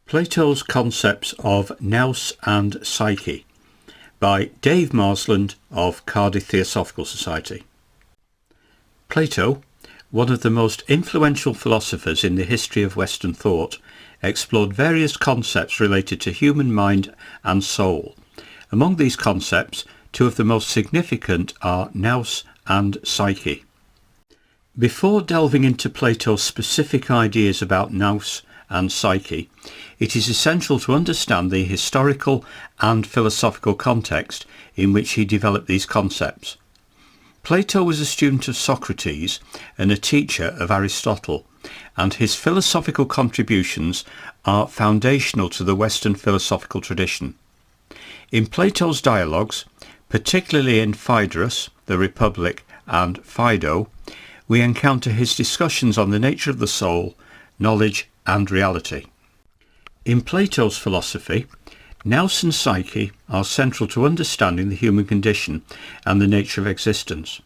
Plato's Concepts of Nous and Psyche by Dave Marsland of Cardiff Theosophical Society. Plato, one of the most influential philosophers in the history of Western thought, explored various concepts related to human mind and soul. Among these concepts, two of the most significant are Nous and Psyche. Before delving into Plato's specific ideas about Nous and Psyche, it is essential to understand the historical and philosophical context in which he developed these concepts. Plato was a student of Socrates and a teacher of Aristotle, and his philosophical contributions are foundational to the Western philosophical tradition. In Plato's dialogues, particularly in Phaedrus, the Republic, and Phaedo, we encounter his discussions on the nature of the soul, knowledge, and reality. In Plato's philosophy, Nous and Psyche are central to understanding the human condition and the nature of existence.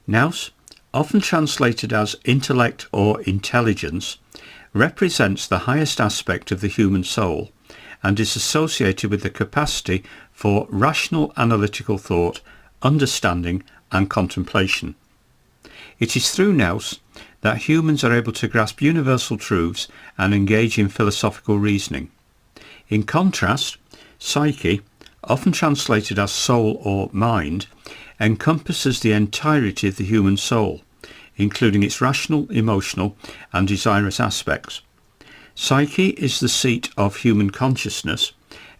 Nous, often translated as intellect or intelligence, represents the highest aspect of the human soul and is associated with the capacity for rational analytical thought, understanding, and contemplation. It is through Nous that humans are able to grasp universal truths and engage in philosophical reasoning. In contrast, Psyche, often translated as soul or mind, encompasses the entirety of the human soul, including its rational, emotional, and desirous aspects. Psyche is the seat of human consciousness,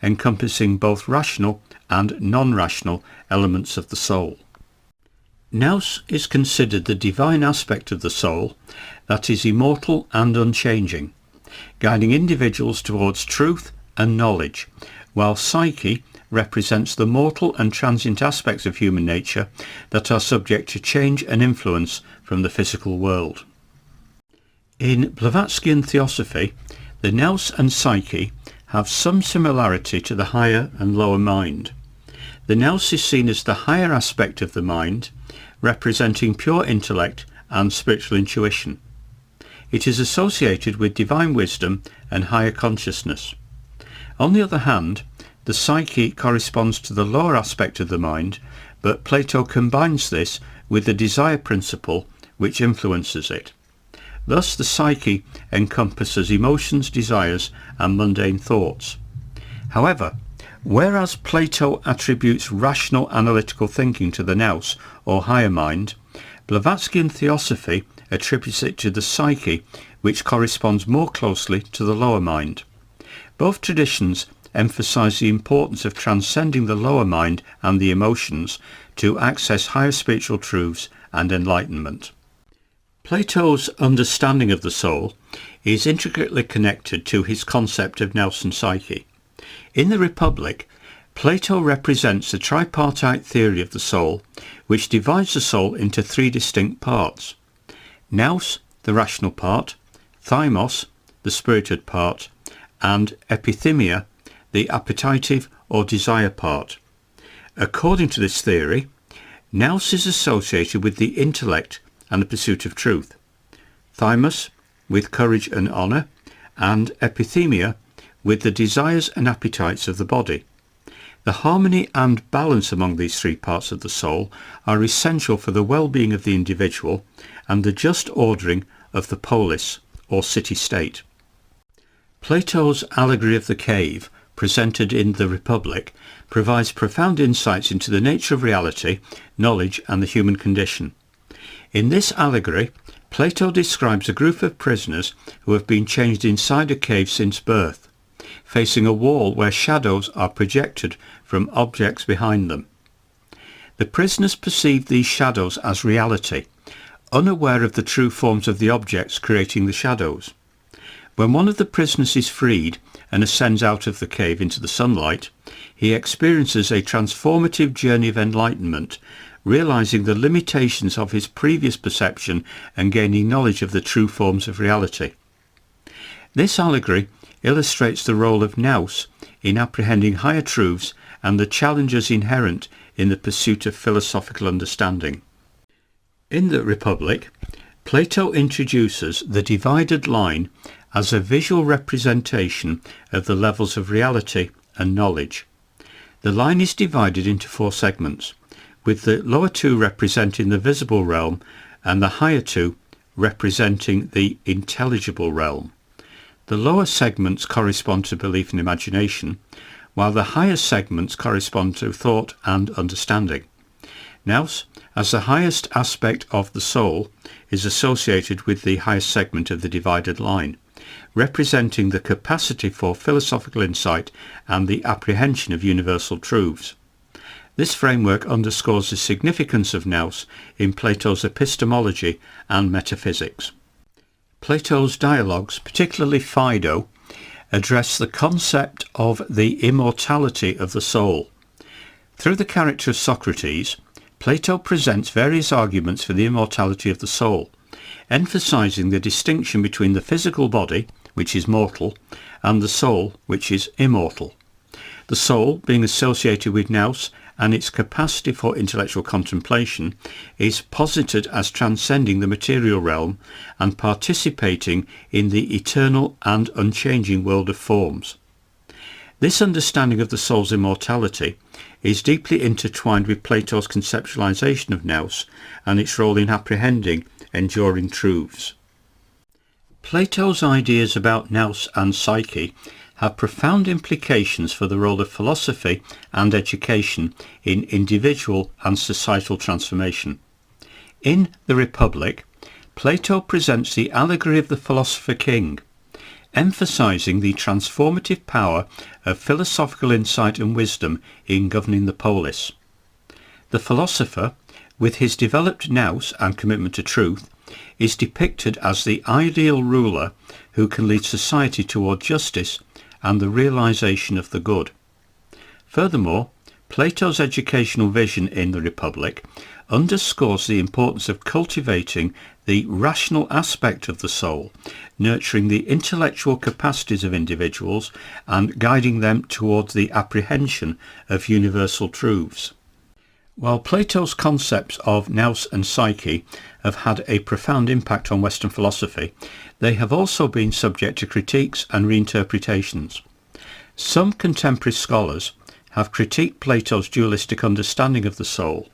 encompassing both rational and non-rational elements of the soul. Nous is considered the divine aspect of the soul that is immortal and unchanging, guiding individuals towards truth and knowledge, while Psyche represents the mortal and transient aspects of human nature that are subject to change and influence from the physical world. In Blavatskyan Theosophy, the Nous and Psyche have some similarity to the higher and lower mind. The Nous is seen as the higher aspect of the mind, representing pure intellect and spiritual intuition. It is associated with divine wisdom and higher consciousness. On the other hand, the Psyche corresponds to the lower aspect of the mind, but Plato combines this with the desire principle which influences it. Thus the Psyche encompasses emotions, desires, and mundane thoughts. However, whereas Plato attributes rational analytical thinking to the Nous, or higher mind, Blavatskyan Theosophy attributes it to the Psyche, which corresponds more closely to the lower mind. Both traditions emphasize the importance of transcending the lower mind and the emotions to access higher spiritual truths and enlightenment. Plato's understanding of the soul is intricately connected to his concept of Nous and Psyche. In the Republic, Plato represents a tripartite theory of the soul, which divides the soul into three distinct parts: Nous, the rational part; Thymos, the spirited part; and Epithymia, the appetitive or desire part. According to this theory, Nous is associated with the intellect and the pursuit of truth; Thymos with courage and honour; and Epithymia with the desires and appetites of the body. The harmony and balance among these three parts of the soul are essential for the well-being of the individual and the just ordering of the polis, or city-state. Plato's allegory of the cave, presented in the Republic, provides profound insights into the nature of reality, knowledge, and the human condition. In this allegory, Plato describes a group of prisoners who have been changed inside a cave since birth, facing a wall where shadows are projected from objects behind them. The prisoners perceive these shadows as reality, unaware of the true forms of the objects creating the shadows. When one of the prisoners is freed and ascends out of the cave into the sunlight, he experiences a transformative journey of enlightenment, realizing the limitations of his previous perception and gaining knowledge of the true forms of reality. This allegory illustrates the role of Nous in apprehending higher truths and the challenges inherent in the pursuit of philosophical understanding. In the Republic, Plato introduces the divided line as a visual representation of the levels of reality and knowledge. The line is divided into 4 segments, with the lower 2 representing the visible realm and the higher 2 representing the intelligible realm. The lower segments correspond to belief and imagination, while the higher segments correspond to thought and understanding. Nous, as the highest aspect of the soul, is associated with the highest segment of the divided line, representing the capacity for philosophical insight and the apprehension of universal truths. This framework underscores the significance of Nous in Plato's epistemology and metaphysics. Plato's dialogues, particularly Phaedo, address the concept of the immortality of the soul. Through the character of Socrates, Plato presents various arguments for the immortality of the soul, emphasizing the distinction between the physical body, which is mortal, and the soul, which is immortal. The soul, being associated with Nous and its capacity for intellectual contemplation, is posited as transcending the material realm and participating in the eternal and unchanging world of forms. This understanding of the soul's immortality is deeply intertwined with Plato's conceptualization of Nous and its role in apprehending enduring truths. Plato's ideas about Nous and Psyche have profound implications for the role of philosophy and education in individual and societal transformation. In The Republic, Plato presents the allegory of the philosopher king, emphasizing the transformative power of philosophical insight and wisdom in governing the polis. The philosopher, with his developed nous and commitment to truth, is depicted as the ideal ruler who can lead society toward justice and the realization of the good. Furthermore, Plato's educational vision in The Republic underscores the importance of cultivating the rational aspect of the soul, nurturing the intellectual capacities of individuals and guiding them towards the apprehension of universal truths. While Plato's concepts of Nous and Psyche have had a profound impact on Western philosophy, they have also been subject to critiques and reinterpretations. Some contemporary scholars have critiqued Plato's dualistic understanding of the soul,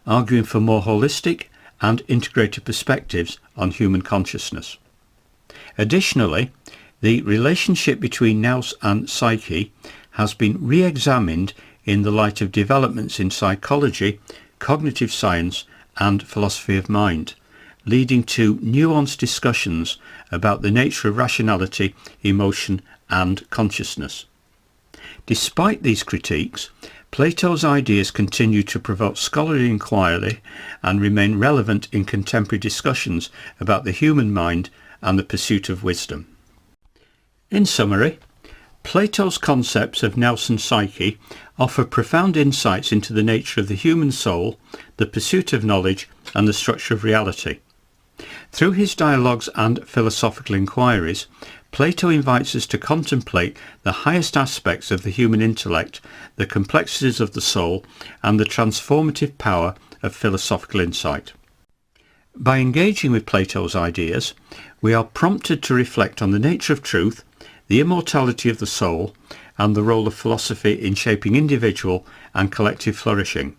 arguing for more holistic and integrated perspectives on human consciousness. Additionally, the relationship between Nous and Psyche has been re-examined in the light of developments in psychology, cognitive science and philosophy of mind, leading to nuanced discussions about the nature of rationality, emotion and consciousness. Despite these critiques, Plato's ideas continue to provoke scholarly inquiry and remain relevant in contemporary discussions about the human mind and the pursuit of wisdom. In summary, Plato's concepts of Nous and Psyche offer profound insights into the nature of the human soul, the pursuit of knowledge, and the structure of reality. Through his dialogues and philosophical inquiries, Plato invites us to contemplate the highest aspects of the human intellect, the complexities of the soul, and the transformative power of philosophical insight. By engaging with Plato's ideas, we are prompted to reflect on the nature of truth, the immortality of the soul, and the role of philosophy in shaping individual and collective flourishing.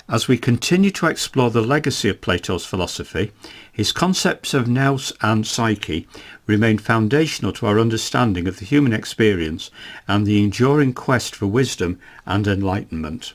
As we continue to explore the legacy of Plato's philosophy, his concepts of Nous and Psyche remain foundational to our understanding of the human experience and the enduring quest for wisdom and enlightenment.